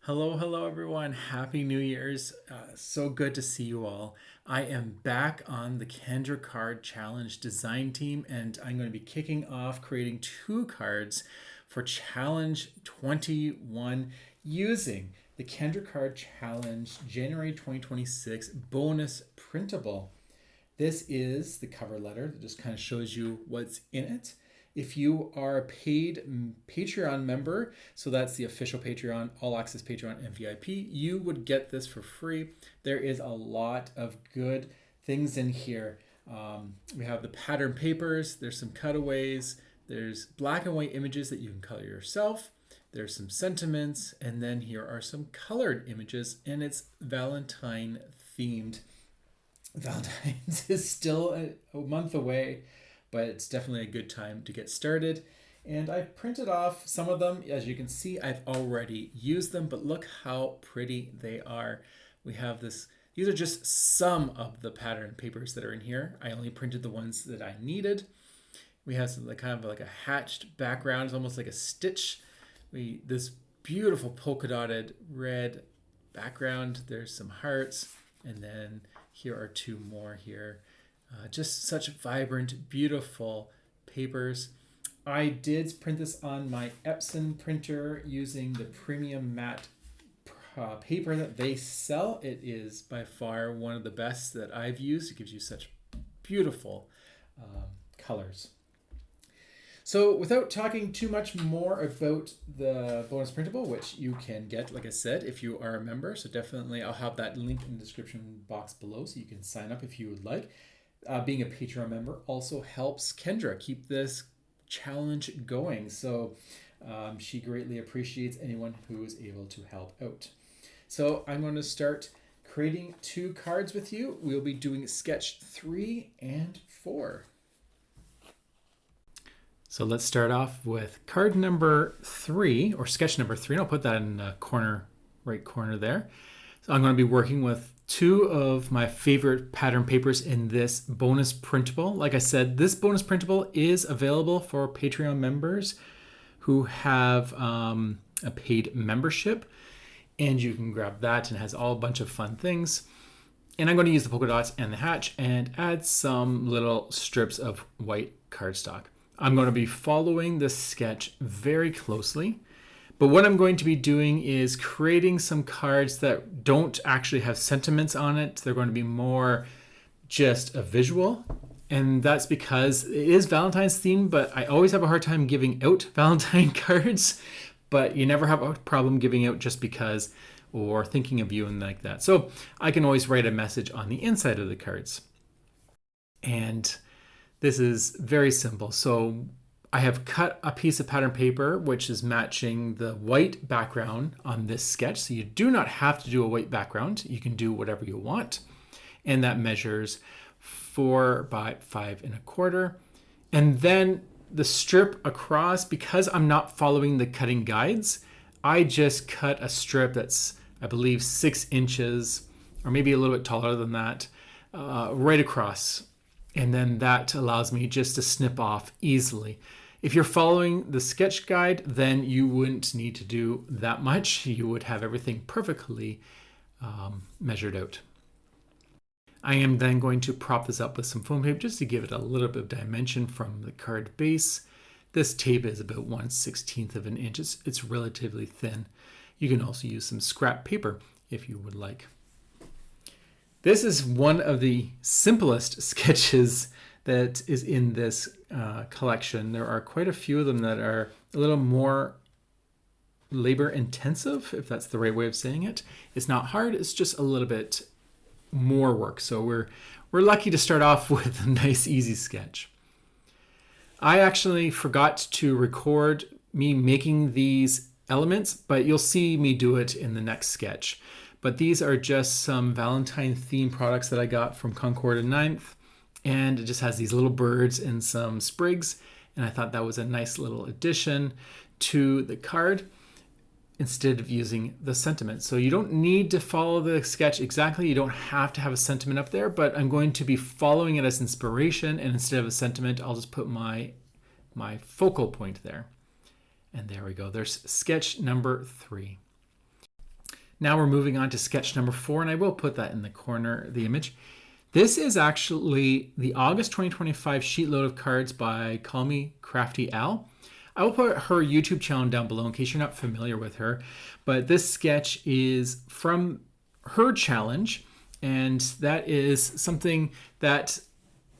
Hello, hello everyone. Happy New Year's. So good to see you all. I am back on the Kendra Card Challenge design team, and I'm going to be kicking off creating two cards for Challenge 21 using the Kendra Card Challenge January 2026 bonus printable. This is the cover letter that just kind of shows you what's in it. If you are a paid Patreon member, so that's the official Patreon, all access Patreon, and VIP, you would get this for free. There is a lot of good things in here. We have the pattern papers, there's some cutaways, there's black and white images that you can color yourself. There's some sentiments, and then here are some colored images, and it's Valentine themed. Valentine's is still a month away, but it's definitely a good time to get started. And I printed off some of them. As you can see, I've already used them, but look how pretty they are. We have this, these are just some of the pattern papers that are in here. I only printed the ones that I needed. We have some kind of like a hatched background. It's almost like a stitch. This beautiful polka dotted red background. There's some hearts, and then here are two more here. Just such vibrant, beautiful papers. I did print this on my Epson printer using the premium matte paper that they sell. It is by far one of the best that I've used. It gives you such beautiful colors. So without talking too much more about the bonus printable, which you can get, like I said, if you are a member, so definitely I'll have that link in the description box below so you can sign up if you would like. Being a Patreon member also helps Kendra keep this challenge going. So she greatly appreciates anyone who is able to help out. So I'm going to start creating two cards with you. We'll be doing sketch 3 and 4. So let's start off with card number 3, or sketch number 3. And I'll put that in the right corner there. So I'm going to be working with two of my favorite pattern papers in this bonus printable. Like I said, this bonus printable is available for Patreon members who have a paid membership, and you can grab that, and it has all a bunch of fun things. And I'm going to use the polka dots and the hatch and add some little strips of white cardstock. I'm going to be following this sketch very closely. But what I'm going to be doing is creating some cards that don't actually have sentiments on it. They're going to be more just a visual. And that's because it is Valentine's themed, but I always have a hard time giving out Valentine cards. But you never have a problem giving out just because or thinking of you and like that. So I can always write a message on the inside of the cards. And this is very simple. So I have cut a piece of pattern paper which is matching the white background on this sketch. So you do not have to do a white background. You can do whatever you want. And that measures 4 by 5.25. And then the strip across, because I'm not following the cutting guides, I just cut a strip that's, I believe, 6 inches or maybe a little bit taller than that, right across. And then that allows me just to snip off easily. If you're following the sketch guide, then you wouldn't need to do that much. You would have everything perfectly measured out. I am then going to prop this up with some foam tape just to give it a little bit of dimension from the card base. This tape is about 1/16 of an inch. It's relatively thin. You can also use some scrap paper if you would like. This is one of the simplest sketches that is in this collection. There are quite a few of them that are a little more labor intensive, if that's the right way of saying it. It's not hard, it's just a little bit more work. So we're lucky to start off with a nice, easy sketch. I actually forgot to record me making these elements, but you'll see me do it in the next sketch. But these are just some Valentine themed products that I got from Concord and 9th. And it just has these little birds and some sprigs. And I thought that was a nice little addition to the card instead of using the sentiment. So you don't need to follow the sketch exactly. You don't have to have a sentiment up there, but I'm going to be following it as inspiration. And instead of a sentiment, I'll just put my focal point there. And there we go. There's sketch number 3. Now we're moving on to sketch number 4, and I will put that in the corner, the image. This is actually the August 2025 sheet load of cards by Call Me Crafty Al. I will put her YouTube channel down below in case you're not familiar with her, but this sketch is from her challenge, and that is something that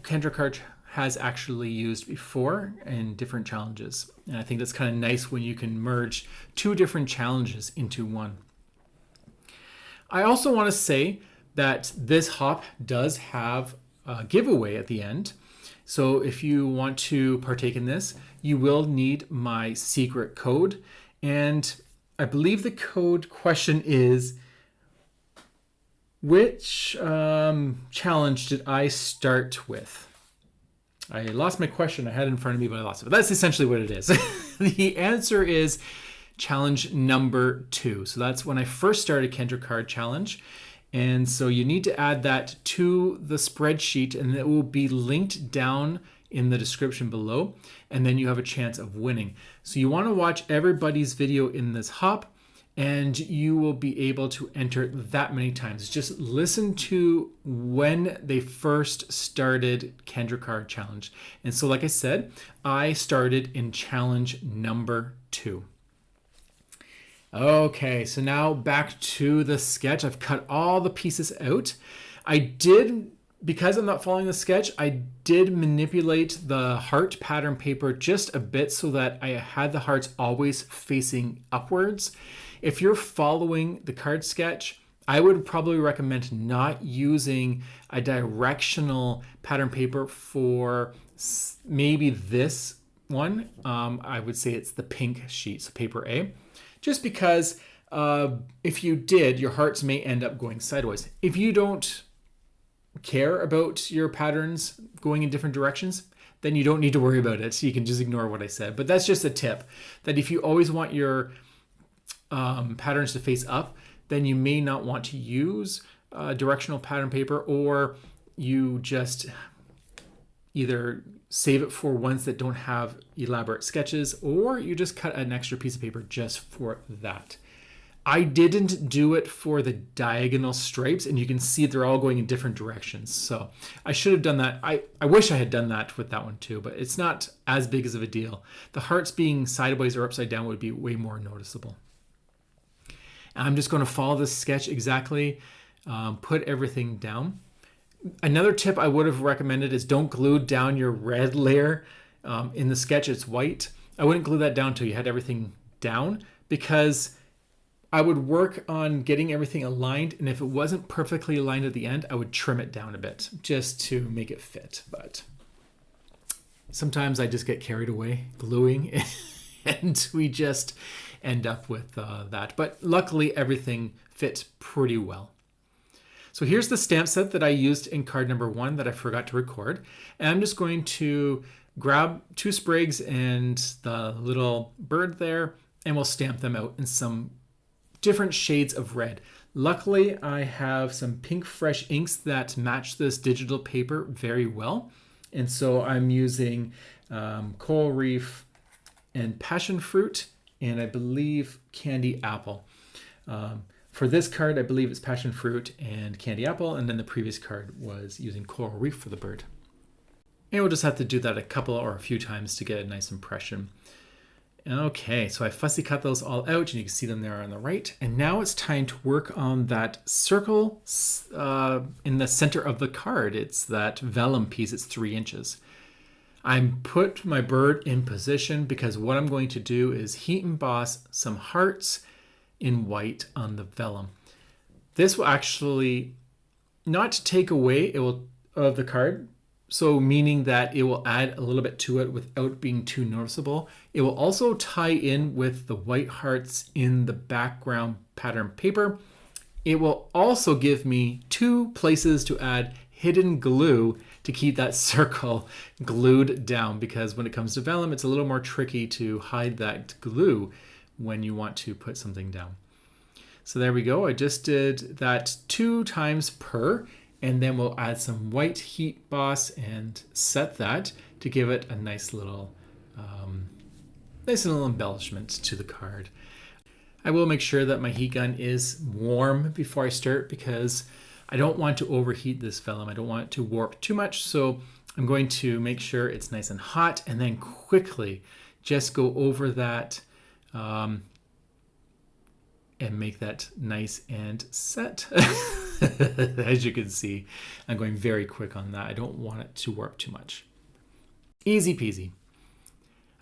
Kendra Card has actually used before in different challenges. And I think that's kind of nice when you can merge 2 different challenges into one. I also want to say that this hop does have a giveaway at the end. So if you want to partake in this, you will need my secret code. And I believe the code question is, which challenge did I start with? I lost my question. I had it in front of me, but I lost it. But that's essentially what it is. The answer is challenge number 2. So that's when I first started Kendra Card Challenge. And so you need to add that to the spreadsheet, and it will be linked down in the description below. And then you have a chance of winning. So you want to watch everybody's video in this hop, and you will be able to enter that many times. Just listen to when they first started Kendra Card Challenge. And so like I said, I started in challenge number 2. Okay, so now back to the sketch. I've cut all the pieces out. Because I'm not following the sketch, I did manipulate the heart pattern paper just a bit so that I had the hearts always facing upwards. If you're following the card sketch, I would probably recommend not using a directional pattern paper for maybe this one. I would say it's the pink sheet, so paper A, just because if you did, your hearts may end up going sideways. If you don't care about your patterns going in different directions, then you don't need to worry about it. You can just ignore what I said. But that's just a tip, that if you always want your patterns to face up, then you may not want to use directional pattern paper, or you just either save it for ones that don't have elaborate sketches, or you just cut an extra piece of paper just for that. I didn't do it for the diagonal stripes, and you can see they're all going in different directions. So I should have done that. I wish I had done that with that one too, but it's not as big as of a deal. The hearts being sideways or upside down would be way more noticeable. I'm just going to follow this sketch exactly, put everything down. Another tip I would have recommended is don't glue down your red layer. In the sketch, it's white. I wouldn't glue that down until you had everything down, because I would work on getting everything aligned, and if it wasn't perfectly aligned at the end, I would trim it down a bit just to make it fit. But sometimes I just get carried away gluing and we just end up with that. But luckily, everything fit pretty well. So here's the stamp set that I used in card number 1 that I forgot to record. And I'm just going to grab 2 sprigs and the little bird there, and we'll stamp them out in some different shades of red. Luckily, I have some pink fresh inks that match this digital paper very well. And so I'm using coral reef and passion fruit, and I believe candy apple. For this card, I believe it's passion fruit and candy apple, and then the previous card was using coral reef for the bird. And we'll just have to do that a couple or a few times to get a nice impression. Okay, so I fussy cut those all out, and you can see them there on the right. And now it's time to work on that circle in the center of the card. It's that vellum piece, it's 3 inches. I put my bird in position because what I'm going to do is heat emboss some hearts in white on the vellum. This will actually not take away of the card, so meaning that it will add a little bit to it without being too noticeable. It will also tie in with the white hearts in the background pattern paper. It will also give me 2 places to add hidden glue to keep that circle glued down, because when it comes to vellum, it's a little more tricky to hide that glue when you want to put something down. So there we go. I just did that 2 times per, and then we'll add some white heat boss and set that to give it a nice little embellishment to the card. I will make sure that my heat gun is warm before I start because I don't want to overheat this vellum. I don't want it to warp too much. So I'm going to make sure it's nice and hot and then quickly just go over that and make that nice and set. As you can see, I'm going very quick on that. I don't want it to warp too much. Easy peasy.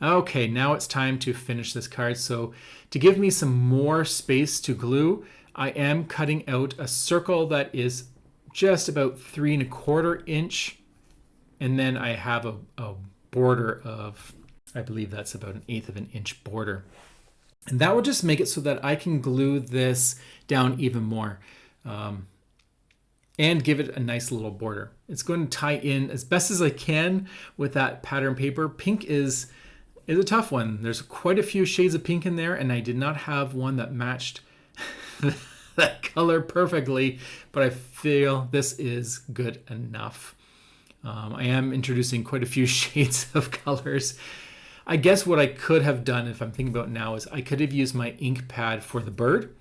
Okay, now it's time to finish this card. So to give me some more space to glue, I am cutting out a circle that is just about 3 1/4 inch. And then I have a border of, I believe that's about 1/8 of an inch border. And that will just make it so that I can glue this down even more and give it a nice little border. It's going to tie in as best as I can with that pattern paper. Pink is a tough one. There's quite a few shades of pink in there, and I did not have one that matched that color perfectly, but I feel this is good enough. I am introducing quite a few shades of colors. I guess what I could have done, if I'm thinking about it now, is I could have used my ink pad for the bird,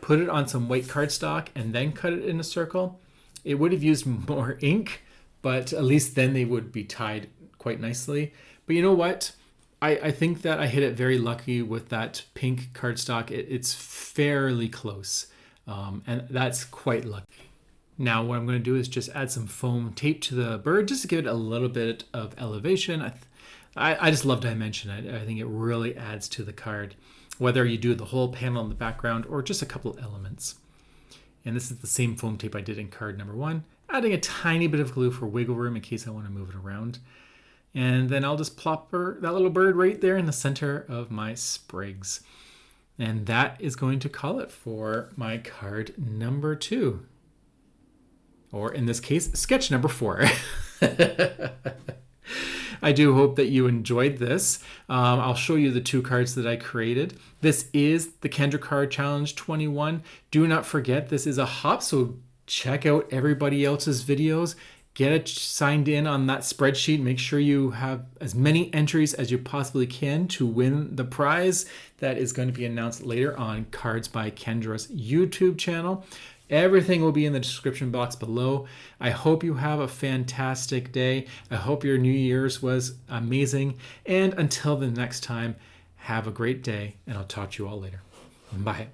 put it on some white cardstock, and then cut it in a circle. It would have used more ink, but at least then they would be tied quite nicely. But you know what? I think that I hit it very lucky with that pink cardstock. It's fairly close, and that's quite lucky. Now what I'm going to do is just add some foam tape to the bird just to give it a little bit of elevation. I just love dimension. I think it really adds to the card, whether you do the whole panel in the background or just a couple of elements. And this is the same foam tape I did in card number 1, adding a tiny bit of glue for wiggle room in case I want to move it around. And then I'll just plop that little bird right there in the center of my sprigs. And that is going to call it for my card number 2. Or in this case, sketch number 4. I do hope that you enjoyed this. I'll show you the 2 cards that I created. This is the Kendra Card Challenge 21. Do not forget, this is a hop, so check out everybody else's videos. Get it signed in on that spreadsheet. Make sure you have as many entries as you possibly can to win the prize that is going to be announced later on Cards by Kendra's YouTube channel. Everything will be in the description box below. I hope you have a fantastic day. I hope your New Year's was amazing. And until the next time, have a great day, and I'll talk to you all later. Bye.